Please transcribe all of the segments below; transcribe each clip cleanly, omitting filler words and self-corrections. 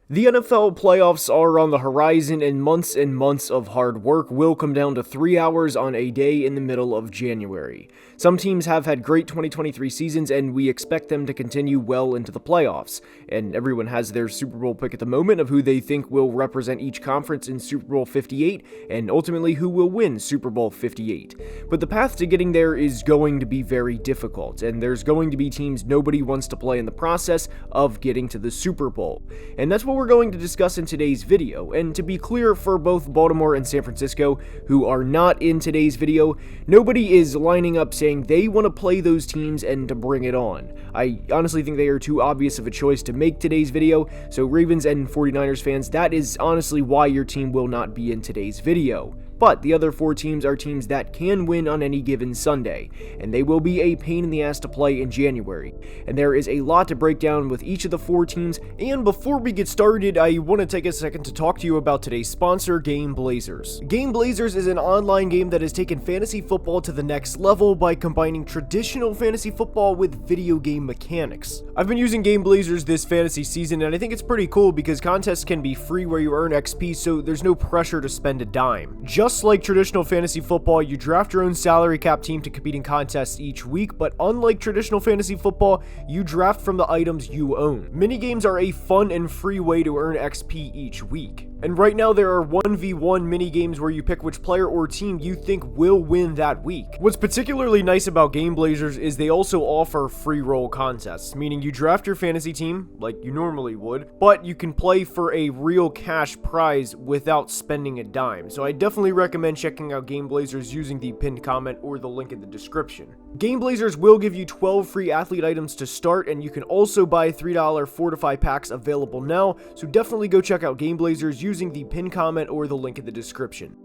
The NFL playoffs are on the horizon, and months of hard work will come down to 3 hours on a day in the middle of January. Some teams have had great 2023 seasons, and we expect them to continue well into the playoffs. And everyone has their Super Bowl pick at the moment of who they think will represent each conference in Super Bowl 58, and ultimately who will win Super Bowl 58. But the path to getting there is going to be very difficult, and there's going to be teams nobody wants to play in the process of getting to the Super Bowl. And that's what we're going to discuss in today's video. And to be clear, for both Baltimore and San Francisco, who are not in today's video, nobody is lining up saying they want to play those teams and to bring it on. I honestly think they are too obvious of a choice to make today's video, so Ravens and 49ers fans, that is honestly why your team will not be in today's video. But the other 4 teams are teams that can win on any given Sunday, and they will be a pain in the ass to play in January. And there is a lot to break down with each of the 4 teams, and before we get started, I want to take a second to talk to you about today's sponsor, Game Blazers. Game Blazers is an online game that has taken fantasy football to the next level by combining traditional fantasy football with video game mechanics. I've been using Game Blazers this fantasy season, and I think it's pretty cool because contests can be free where you earn XP, so there's no pressure to spend a dime. Just like traditional fantasy football, you draft your own salary cap team to compete in contests each week, but unlike traditional fantasy football, you draft from the items you own. Minigames are a fun and free way to earn XP each week. And right now there are 1v1 minigames where you pick which player or team you think will win that week. What's particularly nice about Game Blazers is they also offer free roll contests, meaning you draft your fantasy team like you normally would, but you can play for a real cash prize without spending a dime. So I definitely recommend checking out Game Blazers using the pinned comment or the link in the description. Game Blazers will give you 12 free athlete items to start, and you can also buy $3 Fortify packs available now, so definitely go check out Game Blazers using the pinned comment or the link in the description.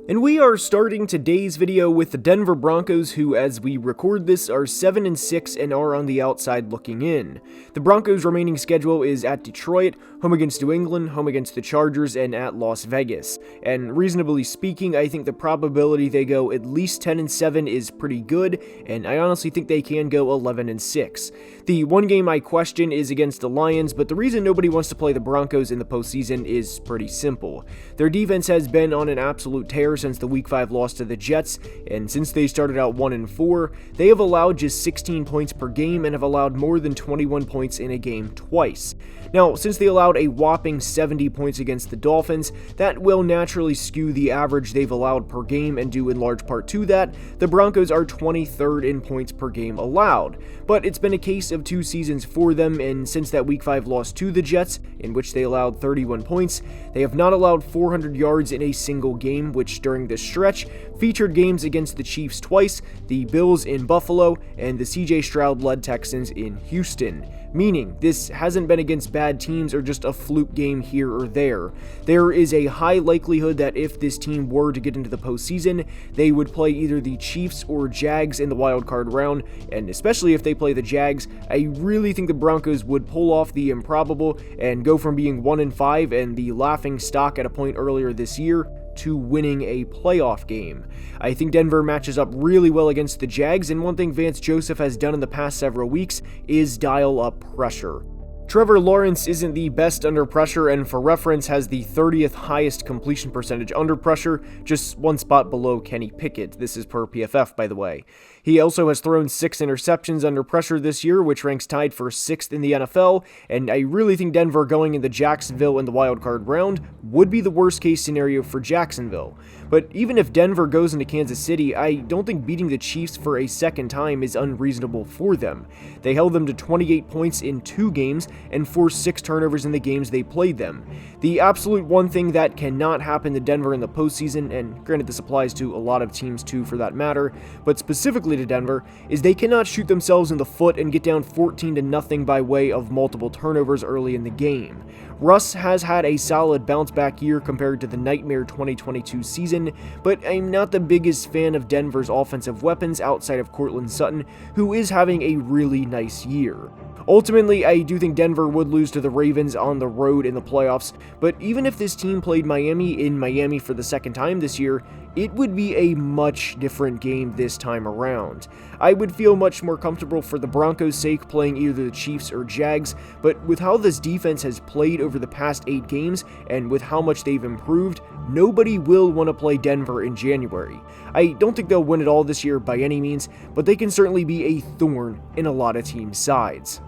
And we are starting today's video with the Denver Broncos, who, as we record this, are 7-6 and are on the outside looking in. The Broncos' remaining schedule is at Detroit, home against New England, home against the Chargers, and at Las Vegas. And reasonably speaking, I think the probability they go at least 10-7 is pretty good, and I honestly think they can go 11-6. The one game I question is against the Lions, but the reason nobody wants to play the Broncos in the postseason is pretty simple. Their defense has been on an absolute tear since the Week 5 loss to the Jets, and since they started out 1-4, they have allowed just 16 points per game and have allowed more than 21 points in a game twice. Now, since they allowed a whopping 70 points against the Dolphins, that will naturally skew the average they've allowed per game, and due in large part to that, the Broncos are 23rd in points per game allowed. But it's been a case of 2 seasons for them, and since that Week 5 loss to the Jets, in which they allowed 31 points, they have not allowed 400 yards in a single game, which during this stretch featured games against the Chiefs twice, the Bills in Buffalo, and the CJ Stroud-led Texans in Houston. Meaning, this hasn't been against bad teams or just a fluke game here or there. There is a high likelihood that if this team were to get into the postseason, they would play either the Chiefs or Jags in the wildcard round, and especially if they play the Jags, I really think the Broncos would pull off the improbable and go from being 1-5 and the laughing stock at a point earlier this year to winning a playoff game. I think Denver matches up really well against the Jags, and one thing Vance Joseph has done in the past several weeks is dial up pressure. Trevor Lawrence isn't the best under pressure, and for reference has the 30th highest completion percentage under pressure, just one spot below Kenny Pickett. This is per PFF, by the way. He also has thrown 6 interceptions under pressure this year, which ranks tied for 6th in the NFL, and I really think Denver going into Jacksonville in the wildcard round would be the worst case scenario for Jacksonville. But even if Denver goes into Kansas City, I don't think beating the Chiefs for a second time is unreasonable for them. They held them to 28 points in 2 games and forced 6 turnovers in the games they played them. The absolute one thing that cannot happen to Denver in the postseason, and granted this applies to a lot of teams too for that matter, but specifically to Denver, is they cannot shoot themselves in the foot and get down 14-0 by way of multiple turnovers early in the game. Russ has had a solid bounce back year compared to the nightmare 2022 season, but I'm not the biggest fan of Denver's offensive weapons outside of Courtland Sutton, who is having a really nice year. Ultimately, I do think Denver would lose to the Ravens on the road in the playoffs, but even if this team played Miami in Miami for the second time this year, it would be a much different game this time around. I would feel much more comfortable for the Broncos' sake playing either the Chiefs or Jags, but with how this defense has played over the past 8 games and with how much they've improved, nobody will want to play Denver in January. I don't think they'll win it all this year by any means, but they can certainly be a thorn in a lot of teams' sides.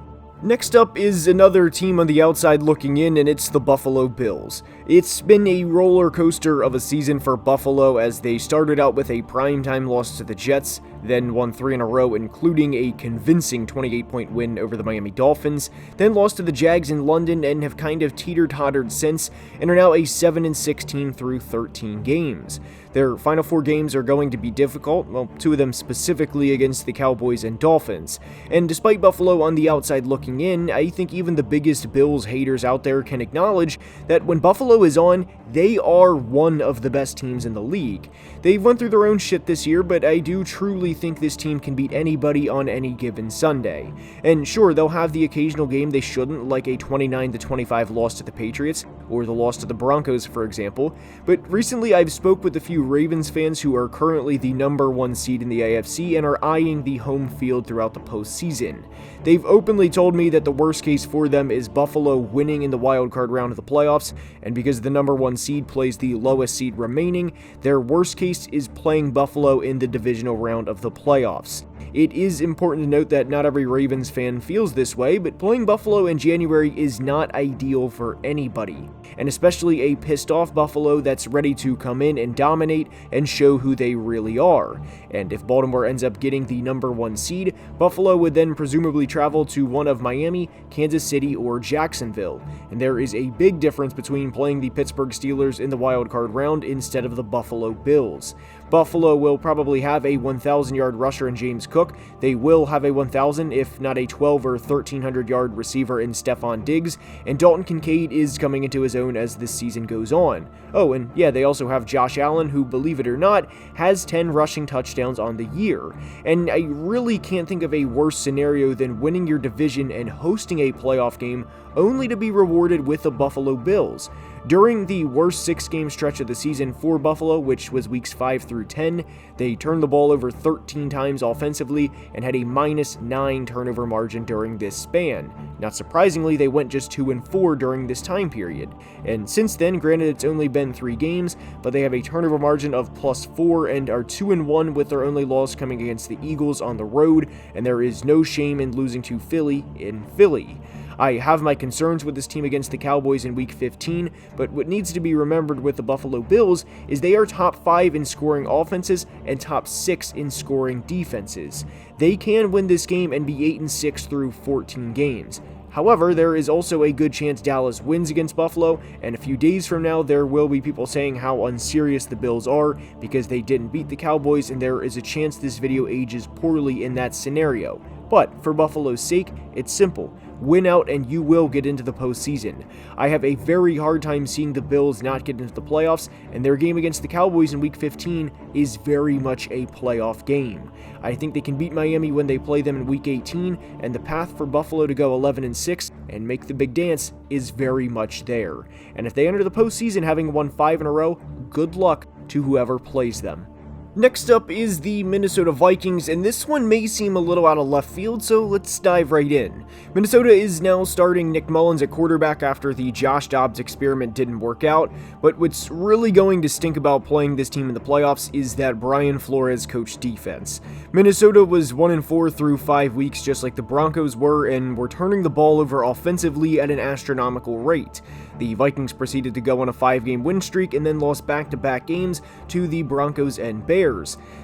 Next up is another team on the outside looking in, and it's the Buffalo Bills. It's been a roller coaster of a season for Buffalo as they started out with a primetime loss to the Jets, then won 3 in a row, including a convincing 28-point win over the Miami Dolphins, then lost to the Jags in London and have kind of teeter-tottered since, and are now a 7-16 through 13 games. Their final 4 games are going to be difficult, well, 2 of them specifically against the Cowboys and Dolphins. And despite Buffalo on the outside looking in, I think even the biggest Bills haters out there can acknowledge that when Buffalo is on, they are one of the best teams in the league. They've went through their own shit this year, but I do truly think this team can beat anybody on any given Sunday. And sure, they'll have the occasional game they shouldn't, like a 29-25 loss to the Patriots, or the loss to the Broncos, for example, but recently I've spoke with a few Ravens fans who are currently the number 1 seed in the AFC and are eyeing the home field throughout the postseason. They've openly told me that the worst case for them is Buffalo winning in the wildcard round of the playoffs, and because the number 1 seed plays the lowest seed remaining, their worst case is playing Buffalo in the divisional round of the playoffs. It is important to note that not every Ravens fan feels this way, but playing Buffalo in January is not ideal for anybody, and especially a pissed off Buffalo that's ready to come in and dominate and show who they really are. And if Baltimore ends up getting the number 1 seed, Buffalo would then presumably travel to one of Miami, Kansas City, or Jacksonville. And there is a big difference between playing the Pittsburgh Steelers in the wildcard round instead of the Buffalo Bills. Buffalo will probably have a 1,000-yard rusher in James Cook. They will have a 1,000, if not a 1,200 or 1,300-yard receiver in Stephon Diggs, and Dalton Kincaid is coming into his own as this season goes on. Oh, and yeah, they also have Josh Allen, who, believe it or not, has 10 rushing touchdowns on the year. And I really can't think of a worse scenario than winning your division and hosting a playoff game only to be rewarded with the Buffalo Bills. During the worst 6-game stretch of the season for Buffalo, which was weeks 5 through 10, they turned the ball over 13 times offensively and had a -9 turnover margin during this span. Not surprisingly, they went just 2-4 during this time period. And since then, granted it's only been 3 games, but they have a turnover margin of +4 and are 2-1 with their only loss coming against the Eagles on the road, and there is no shame in losing to Philly in Philly. I have my concerns with this team against the Cowboys in Week 15, but what needs to be remembered with the Buffalo Bills is they are top 5 in scoring offenses and top 6 in scoring defenses. They can win this game and be 8-6 through 14 games. However, there is also a good chance Dallas wins against Buffalo, and a few days from now there will be people saying how unserious the Bills are because they didn't beat the Cowboys, and there is a chance this video ages poorly in that scenario. But for Buffalo's sake, it's simple. Win out and you will get into the postseason. I have a very hard time seeing the Bills not get into the playoffs, and their game against the Cowboys in Week 15 is very much a playoff game. I think they can beat Miami when they play them in Week 18, and the path for Buffalo to go 11-6 and make the big dance is very much there. And if they enter the postseason having won 5 in a row, good luck to whoever plays them. Next up is the Minnesota Vikings, and this one may seem a little out of left field, so let's dive right in. Minnesota is now starting Nick Mullins at quarterback after the Josh Dobbs experiment didn't work out, but what's really going to stink about playing this team in the playoffs is that Brian Flores coached defense. Minnesota was 1-4 through 5 weeks just like the Broncos were, and were turning the ball over offensively at an astronomical rate. The Vikings proceeded to go on a 5-game win streak and then lost back-to-back games to the Broncos and Bears.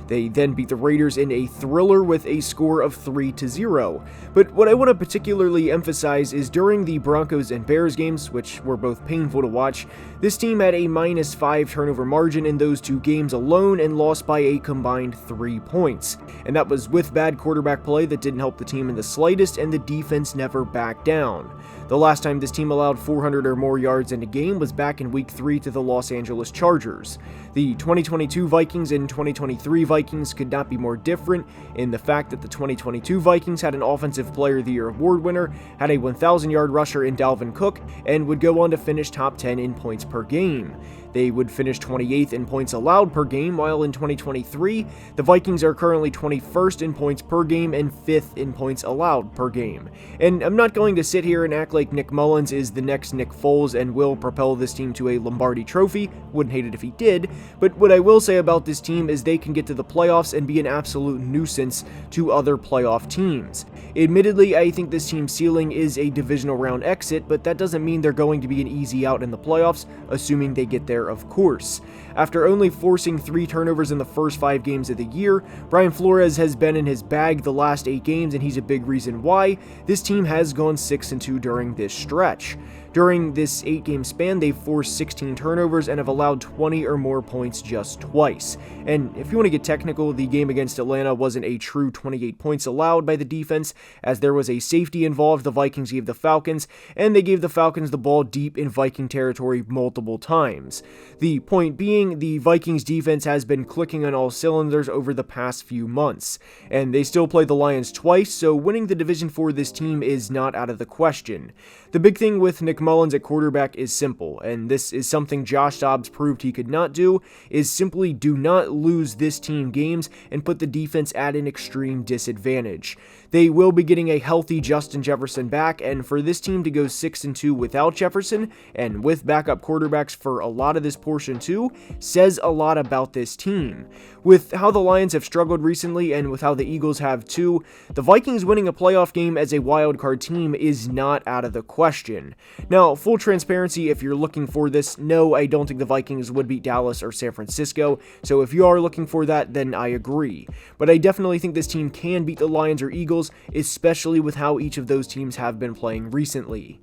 They then beat the Raiders in a thriller with a score of 3-0. But what I want to particularly emphasize is during the Broncos and Bears games, which were both painful to watch, this team had a -5 turnover margin in those 2 games alone and lost by a combined 3 points. And that was with bad quarterback play that didn't help the team in the slightest, and the defense never backed down. The last time this team allowed 400 or more yards in a game was back in Week 3 to the Los Angeles Chargers. The 2022 Vikings and 2023 Vikings could not be more different in the fact that the 2022 Vikings had an Offensive Player of the Year award winner, had a 1,000-yard rusher in Dalvin Cook, and would go on to finish top 10 in points per game. They would finish 28th in points allowed per game, while in 2023, the Vikings are currently 21st in points per game and 5th in points allowed per game. And I'm not going to sit here and act like Nick Mullins is the next Nick Foles and will propel this team to a Lombardi trophy. Wouldn't hate it if he did, but what I will say about this team is they can get to the playoffs and be an absolute nuisance to other playoff teams. Admittedly, I think this team's ceiling is a divisional round exit, but that doesn't mean they're going to be an easy out in the playoffs, assuming they get there, of course. After only forcing 3 turnovers in the first 5 games of the year, Brian Flores has been in his bag the last 8 games, and he's a big reason why this team has gone 6-2 during this stretch. During this 8-game span, they've forced 16 turnovers and have allowed 20 or more points just twice. And if you want to get technical, the game against Atlanta wasn't a true 28 points allowed by the defense, as there was a safety involved the Vikings gave the Falcons, and they gave the Falcons the ball deep in Viking territory multiple times. The point being, the Vikings defense has been clicking on all cylinders over the past few months, and they still play the Lions twice, so winning the division for this team is not out of the question. The big thing with Nick Mullins at quarterback is simple, and this is something Josh Dobbs proved he could not do, is simply do not lose this team games and put the defense at an extreme disadvantage. They will be getting a healthy Justin Jefferson back, and for this team to go 6-2 without Jefferson, and with backup quarterbacks for a lot of this portion too, says a lot about this team. With how the Lions have struggled recently, and with how the Eagles have too, the Vikings winning a playoff game as a wildcard team is not out of the question. Now, full transparency, if you're looking for this, no, I don't think the Vikings would beat Dallas or San Francisco, so if you are looking for that, then I agree. But I definitely think this team can beat the Lions or Eagles, especially with how each of those teams have been playing recently.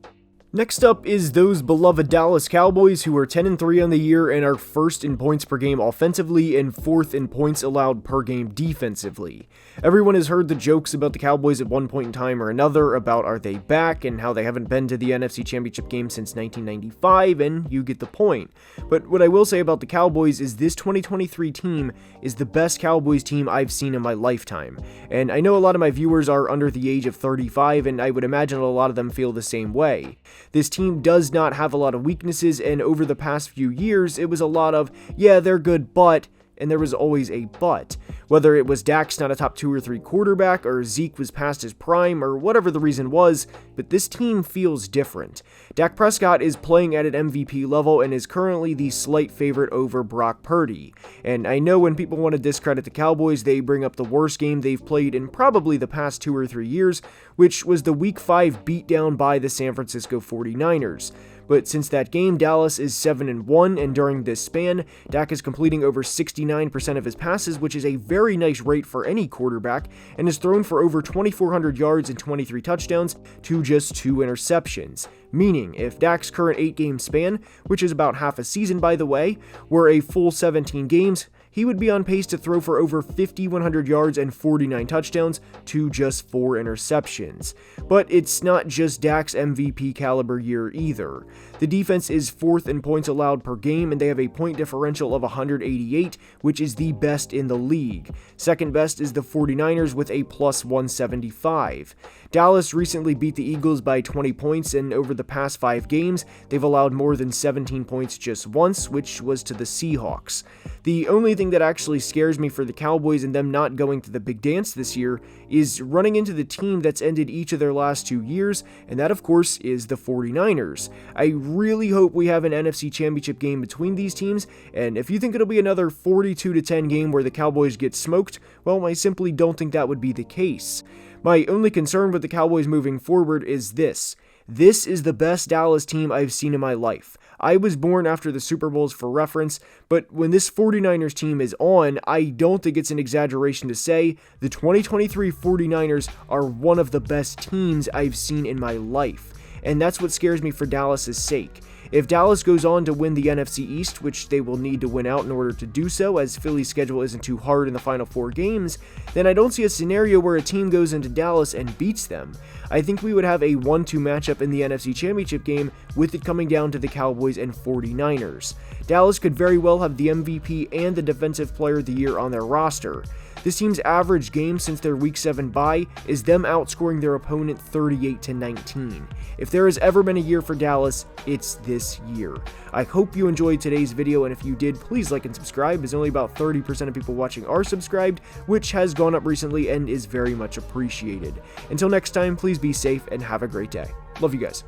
Next up is those beloved Dallas Cowboys, who are 10-3 on the year and are 1st in points per game offensively and 4th in points allowed per game defensively. Everyone has heard the jokes about the Cowboys at one point in time or another about are they back and how they haven't been to the NFC Championship game since 1995, and you get the point. But what I will say about the Cowboys is this 2023 team is the best Cowboys team I've seen in my lifetime. And I know a lot of my viewers are under the age of 35, and I would imagine a lot of them feel the same way. This team does not have a lot of weaknesses, and over the past few years, it was a lot of, yeah, they're good, but, and there was always a but. Whether it was Dak's not a top 2 or 3 quarterback, or Zeke was past his prime, or whatever the reason was, but this team feels different. Dak Prescott is playing at an MVP level and is currently the slight favorite over Brock Purdy. And I know when people want to discredit the Cowboys, they bring up the worst game they've played in probably the past 2 or 3 years, which was the Week 5 beatdown by the San Francisco 49ers. But since that game, Dallas is 7-1, and during this span, Dak is completing over 69% of his passes, which is a very nice rate for any quarterback, and has thrown for over 2,400 yards and 23 touchdowns to just 2 interceptions. Meaning, if Dak's current 8-game span, which is about half a season by the way, were a full 17 games, he would be on pace to throw for over 5,100 yards and 49 touchdowns to just 4 interceptions. But it's not just Dak's MVP caliber year either. The defense is 4th in points allowed per game, and they have a point differential of 188, which is the best in the league. Second best is the 49ers with a plus 175. Dallas recently beat the Eagles by 20 points, and over the past 5 games, they've allowed more than 17 points just once, which was to the Seahawks. The only thing that actually scares me for the Cowboys and them not going to the big dance this year is running into the team that's ended each of their last 2 years, and that of course is the 49ers. I really hope we have an NFC Championship game between these teams, and if you think it'll be another 42-10 game where the Cowboys get smoked, well, I simply don't think that would be the case. My only concern with the Cowboys moving forward is this. This is the best Dallas team I've seen in my life. I was born after the Super Bowls for reference, but when this 49ers team is on, I don't think it's an exaggeration to say the 2023 49ers are one of the best teams I've seen in my life. And that's what scares me for Dallas's sake. If Dallas goes on to win the NFC East, which they will need to win out in order to do so, as Philly's schedule isn't too hard in the final 4 games, then I don't see a scenario where a team goes into Dallas and beats them. I think we would have a 1-2 matchup in the NFC Championship game, with it coming down to the Cowboys and 49ers. Dallas could very well have the MVP and the Defensive Player of the Year on their roster. This team's average game since their Week 7 bye is them outscoring their opponent 38-19. If there has ever been a year for Dallas, it's this year. I hope you enjoyed today's video, and if you did, please like and subscribe, as only about 30% of people watching are subscribed, which has gone up recently and is very much appreciated. Until next time, please be safe and have a great day. Love you guys.